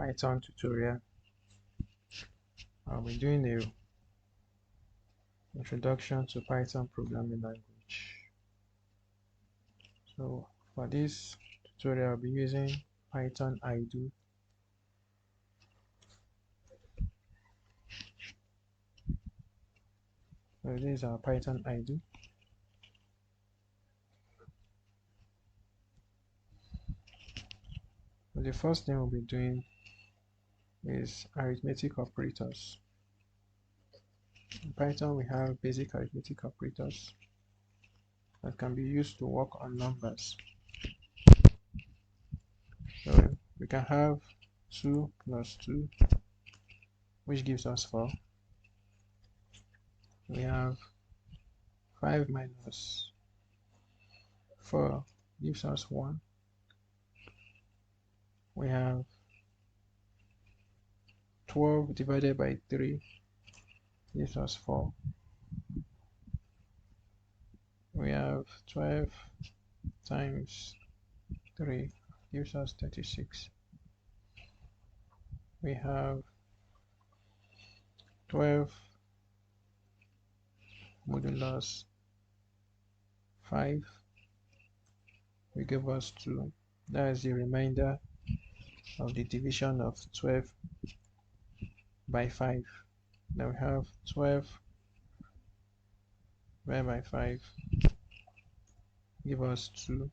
Python tutorial. I'll be doing a introduction to Python programming language. So for this tutorial, I'll be using Python IDO. So this is our Python IDO. So the first thing we'll be doing is arithmetic operators. In Python, we have basic arithmetic operators that can be used to work on numbers. So we can have 2 plus 2, which gives us 4. We have 5 minus 4 gives us 1. We have 12 divided by 3 gives us 4. We have 12 times 3 gives us 36. We have 12 modulus 5 will give us 2. That is the remainder of the division of 12 by 5. Then we have 12 divided by 5 give us 2.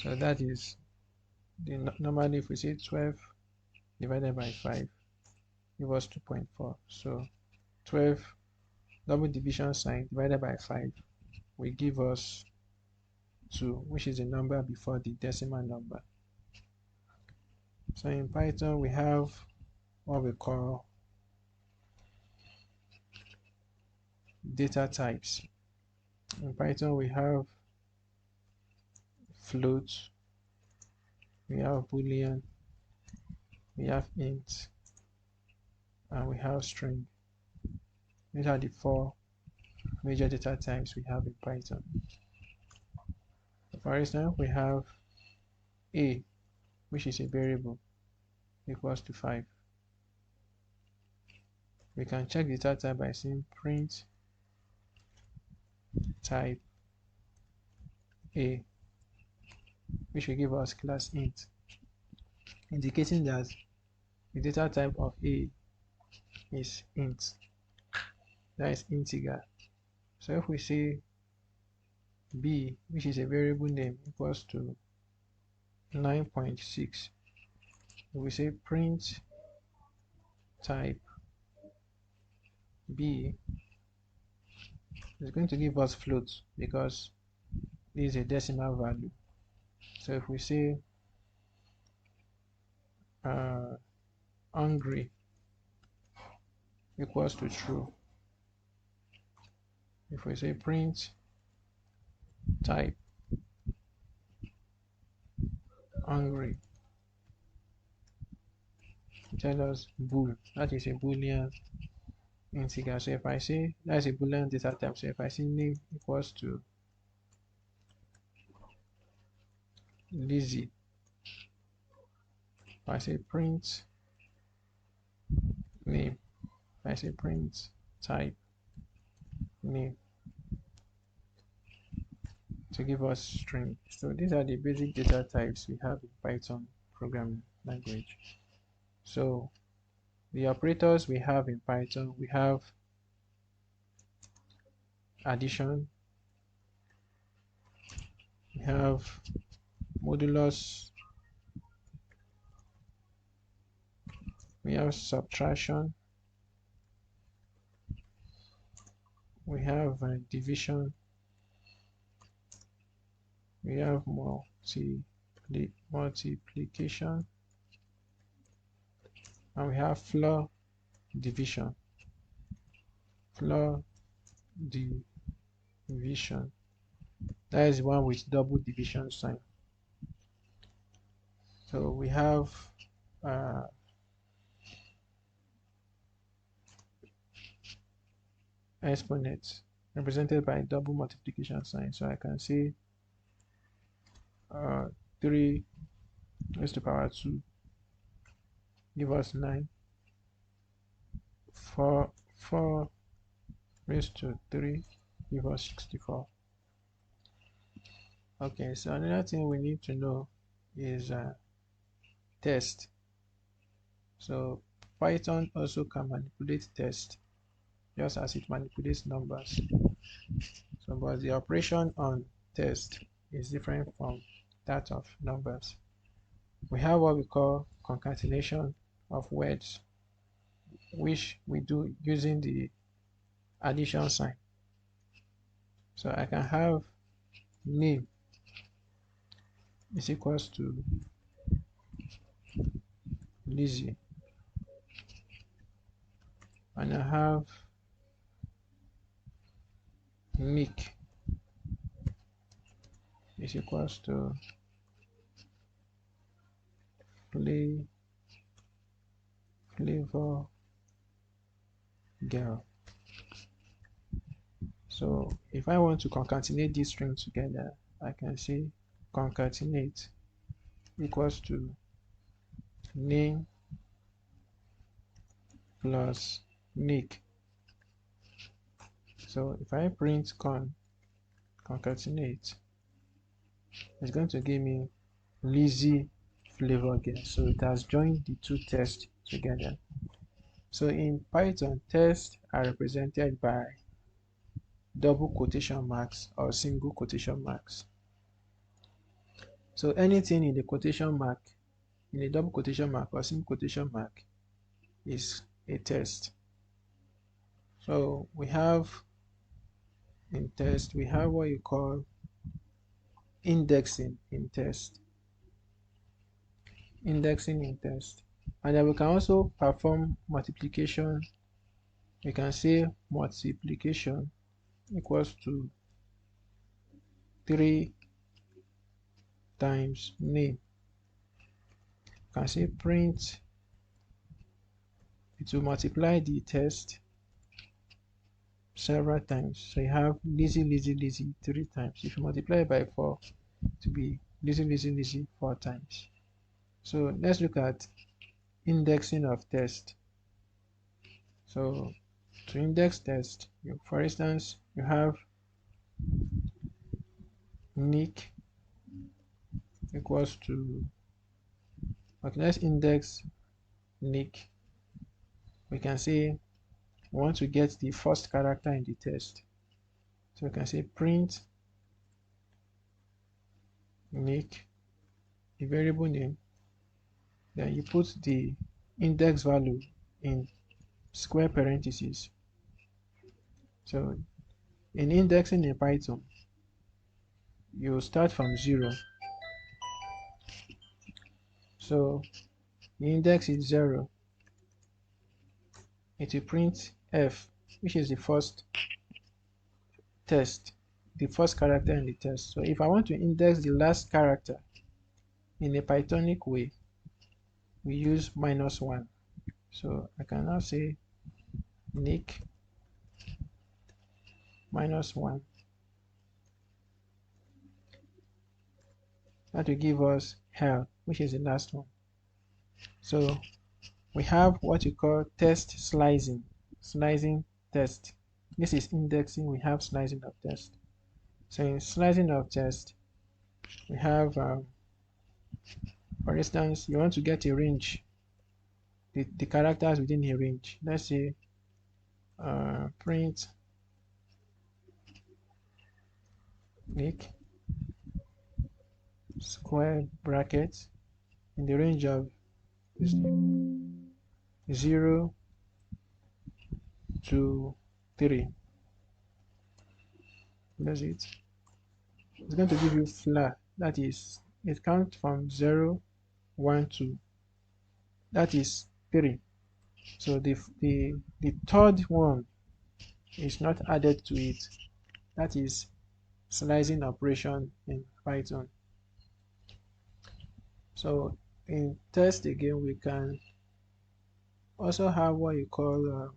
So that is normally if we say 12 divided by 5 give us 2.4. So 12 double division sign divided by 5 will give us 2, which is the number before the decimal number. So in Python we have what we call data types. In Python we have float, we have boolean, we have int, and we have string. These are the 4 major data types we have in Python. For instance, we have a, which is a variable, equals to 5. We can check the data type by saying print type a, which will give us class int, indicating that the data type of a is int, that is integer. So if we say b, which is a variable name, equals to 9.6, we say print type b is going to give us float because this is a decimal value. So if we say hungry equals to true, if we say print type hungry, tell us bool, that is a boolean integer. So if I say that's a boolean data type, so if I say name equals to Lizzie, if I say print name, if I say print type name, to give us string. So these are the basic data types we have in Python programming language. So the operators we have in Python, we have addition, we have modulus, we have subtraction, we have division, we have multiplication, and we have floor division. Floor division, that is one with double division sign. So we have exponents represented by double multiplication sign. So I can say 3 raised to the power 2 give us 9. 4 raised to 3 give us 64. Okay, so another thing we need to know is test. So Python also can manipulate test just as it manipulates numbers. So but the operation on test is different from that of numbers. We have what we call concatenation of words, which we do using the addition sign. So I can have name is equals to Lizzie, and I have Nick is equals to Flavor Girl. So if I want to concatenate these strings together, I can say concatenate equals to name plus Nick. So if I print concatenate, it's going to give me Lizzie Flavor Girl. So it has joined the two tests together. So in Python, tests are represented by double quotation marks or single quotation marks. So anything in the quotation mark, in a double quotation mark or single quotation mark, is a test. So we have in test, we have what you call indexing in test. Indexing in test. And then we can also perform multiplication. We can say multiplication equals to 3 times name. You can say print, it will multiply the test several times. So you have Lizzie, Lizzie, Lizzie 3 times. If you multiply by 4, it will be Lizzie, Lizzie, Lizzie 4 times. So let's look at indexing of test. So to index test, for instance, you have Nick equals to, okay, let's index Nick. We can say we want to get the first character in the test. So we can say print Nick, the variable name, then you put the index value in square parentheses. So in indexing in Python, you start from 0. So the index is 0. It will print F, which is the first test, the first character in the test. So if I want to index the last character in a Pythonic way, we use -1. So I can now say Nick -1. That will give us hell, which is the last one. So we have what you call test slicing, slicing test. This is indexing, we have slicing of test. So in slicing of test, we have, for instance, you want to get a range, the characters within a range. Let's say print Nick square brackets in the range of 0 to 3. That's it. It's going to give you flat. That is, it counts from 0, 1, 2. That is 3. So the third one is not added to it. That is slicing operation in Python. So in test again, we can also have what you call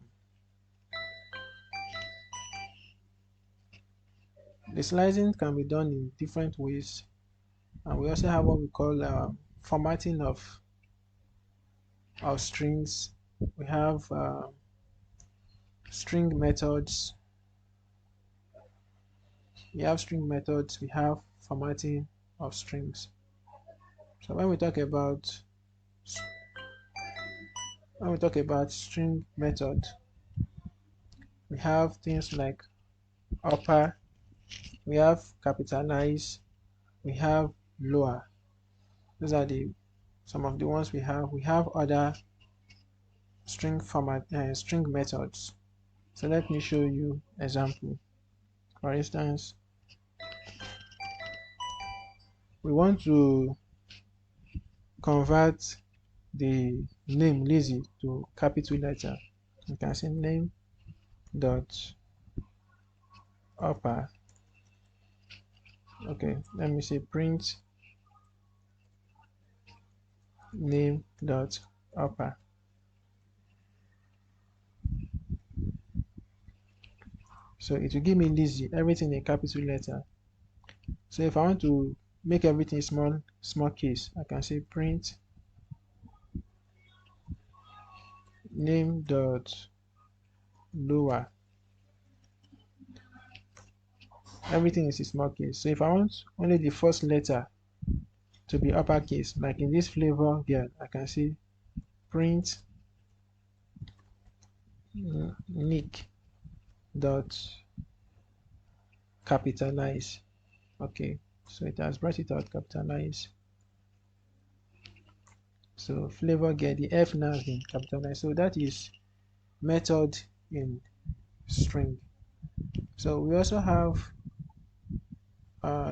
the slicing can be done in different ways, and we also have what we call formatting of of strings. We have string methods. We have string methods. We have formatting of strings. So when we talk about string method, we have things like upper, we have capitalize, we have lower. Those are some of the ones we have. We have other string methods. So let me show you example. For instance, we want to convert the name Lizzie to capital letter. You can say name dot upper. Okay, let me say print name dot upper. So it will give me Lizzie, everything in capital letter. So if I want to make everything small case, I can say print name dot lower. Everything is a small case. So if I want only the first letter to be uppercase, like in this flavor girl, I can say print nick dot capitalize. Okay, so it has brought it out capitalize. So flavor girl, the F now has been capitalized. So that is method in string. So we also have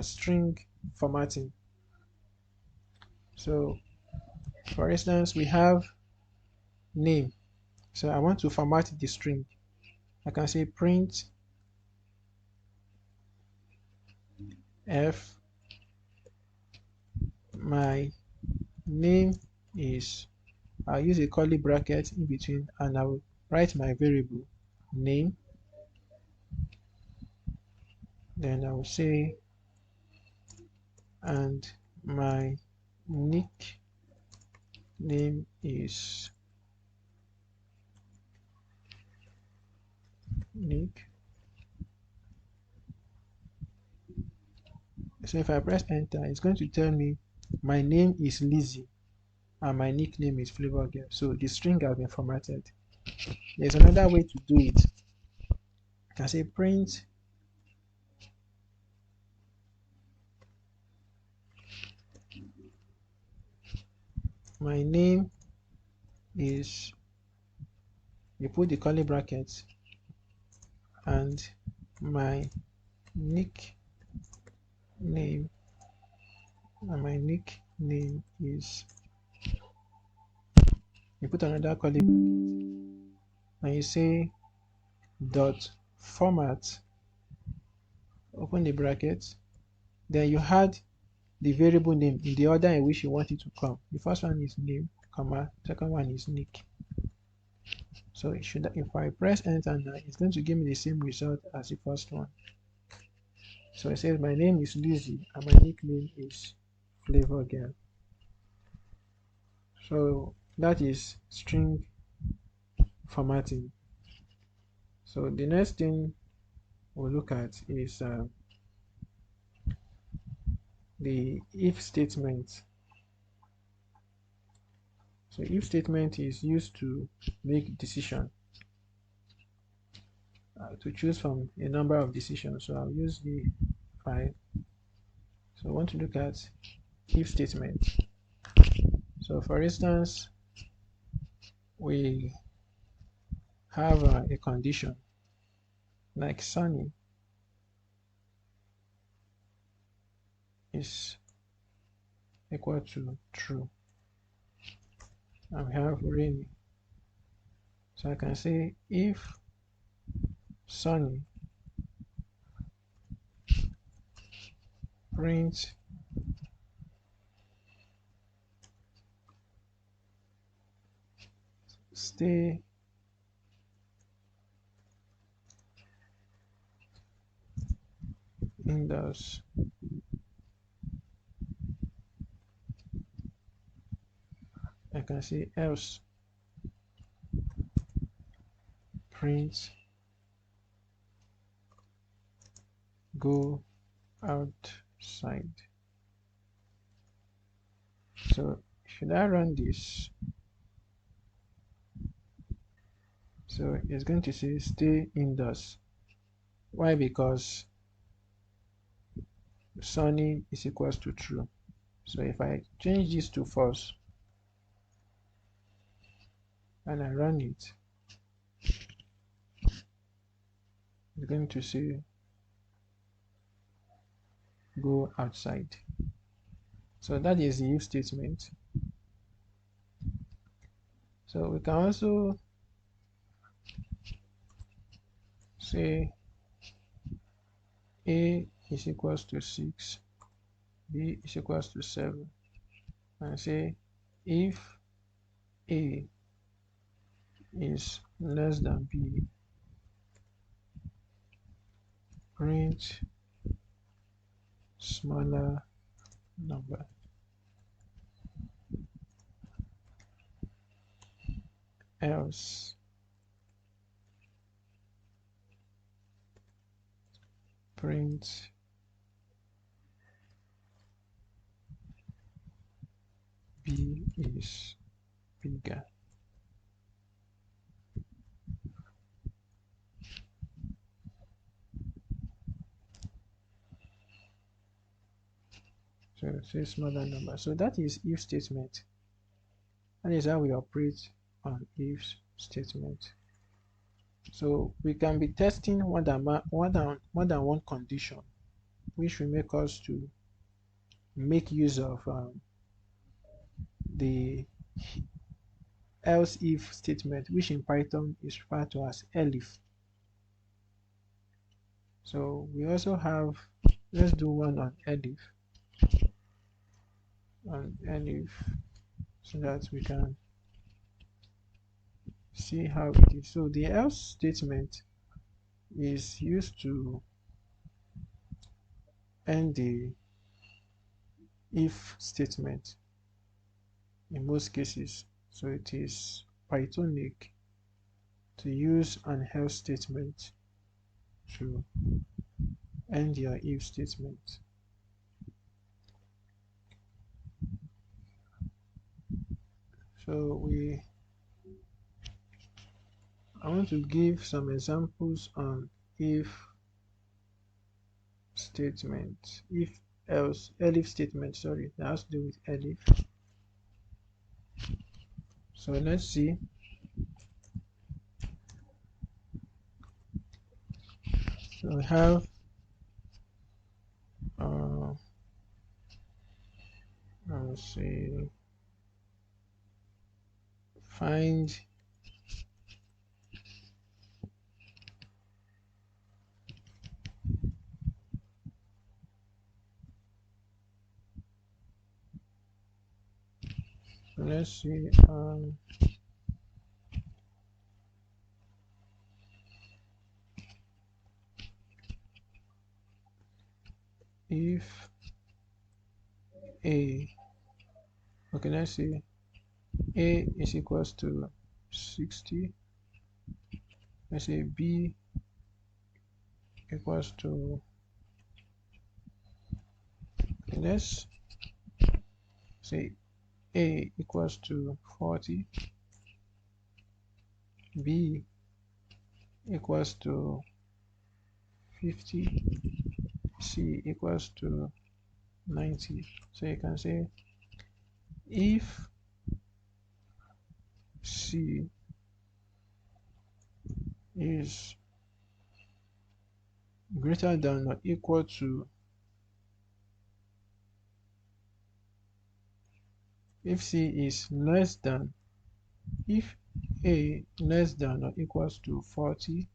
string formatting. So for instance, we have name. So I want to format the string. I can say print F, my name is, I'll use a curly bracket in between and I will write my variable name. Then I will say, and my nick name is Nick. So if I press enter, it's going to tell me my name is Lizzie and my nickname is Flavor Girl. So the string has been formatted. There's another way to do it. I can say print my name is, you put the curly brackets, and my nickname is, you put another curly bracket and you say dot format, open the bracket, then you add the variable name in the order in which you want it to come. The first one is name, comma, second one is nick. So it should, if I press enter now, it's going to give me the same result as the first one. So it says my name is Lizzie and my nickname is Flavor Girl. So that is string formatting. So the next thing we'll look at is the if statement. So if statement is used to make decision, to choose from a number of decisions. So I'll use the 5. So I want to look at if statement. So for instance, we have a condition like sunny is equal to true, and we have rainy. So I can say if sunny print stay indoors, I can say else print go outside. So should I run this? So it's going to say stay indoors. Why? Because sunny is equals to true. So if I change this to false and I run it, it's going to say go outside. So that is the if statement. So we can also say A is equals to 6, B is equals to 7, and say if A is less than B, print smaller number. Else print B is bigger. So say smaller number. So that is if statement. That is how we operate on if statement. So we can be testing more than one condition, which will make us to make use of the else if statement, which in Python is referred to as elif. So we also have, let's do one on elif, so that we can see how it is. So the else statement is used to end the if statement in most cases. So it is Pythonic to use an else statement to end your if statement. So I want to give some examples on if statement, if else, elif statement, sorry, that has to do with elif. So let's see. So we have let's see, find let's see if a, okay, let's see, a is equals to 60, let's say b equals to, okay, let's say a equals to 40, b equals to 50, c equals to 90. So you can say if c is greater than or equal to, if c is less than, if a less than or equals to 40,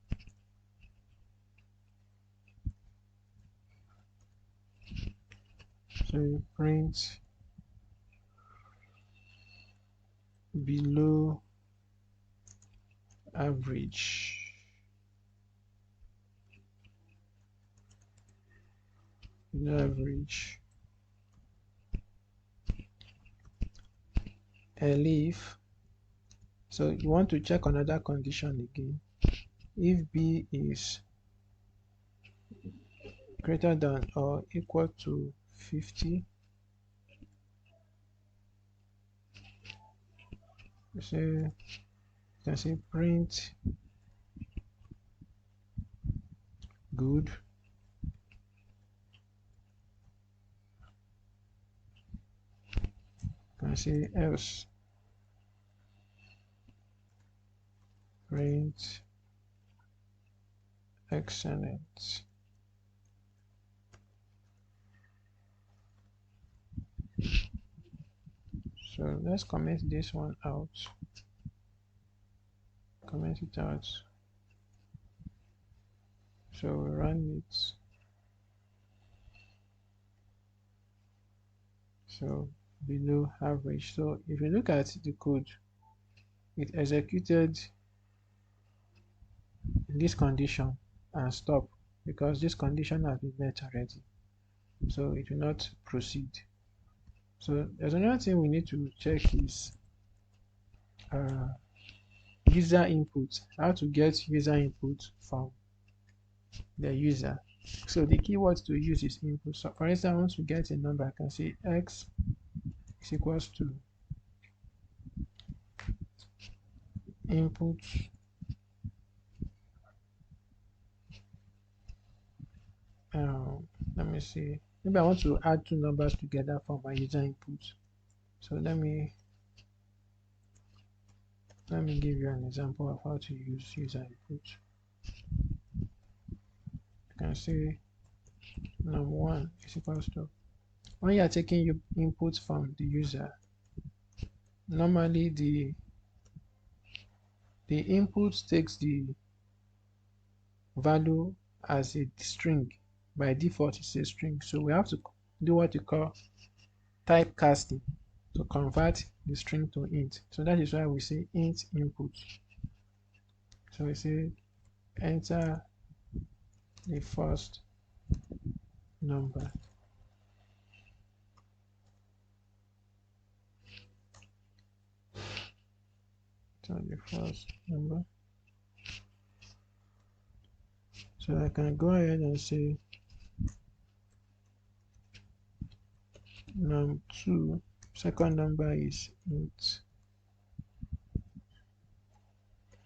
so you print below average. Below average. Elif. So you want to check another condition again. if b is greater than or equal to 50, you can say print good. You can say else print excellent. So let's comment this one out. Comment it out. So we run it. So below average. So if you look at the code, it executed this condition and stop because this condition has been met already. So it will not proceed. So there's another thing we need to check is user input. How to get user input from the user. So the keyword to use is input. So for instance, I want to get a number. I can say x is equals to input let me see, maybe I want to add two numbers together for my user input. So let me give you an example of how to use user input. You can say num1 is equals to, when you are taking your input from the user, normally the input takes the value as a string. By default it's a string, so we have to do what we call typecasting to convert the string to int. So that is why we say int input. So we say enter the first number. So the first number. So I can go ahead and say num2, second number is int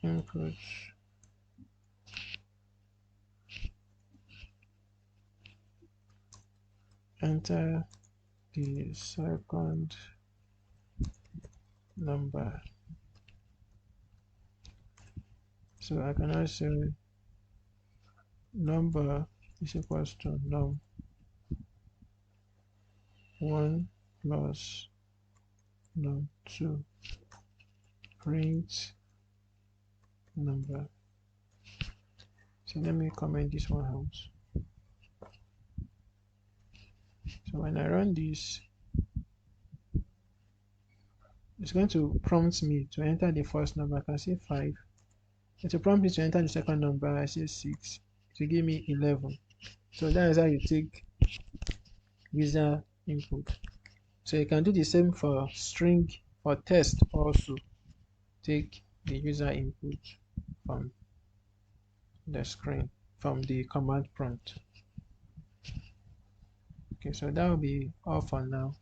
input. Enter the second number. So I can also say number is equals to num1 plus num2 print number. So let me comment this one out. So when I run this, it's going to prompt me to enter the first number. I can say 5. It will prompt me to enter the second number. I say 6. To give me 11. So that is how you take user input. So you can do the same for string or text also. Take the user input from the screen, from the command prompt. Okay, so that will be all for now.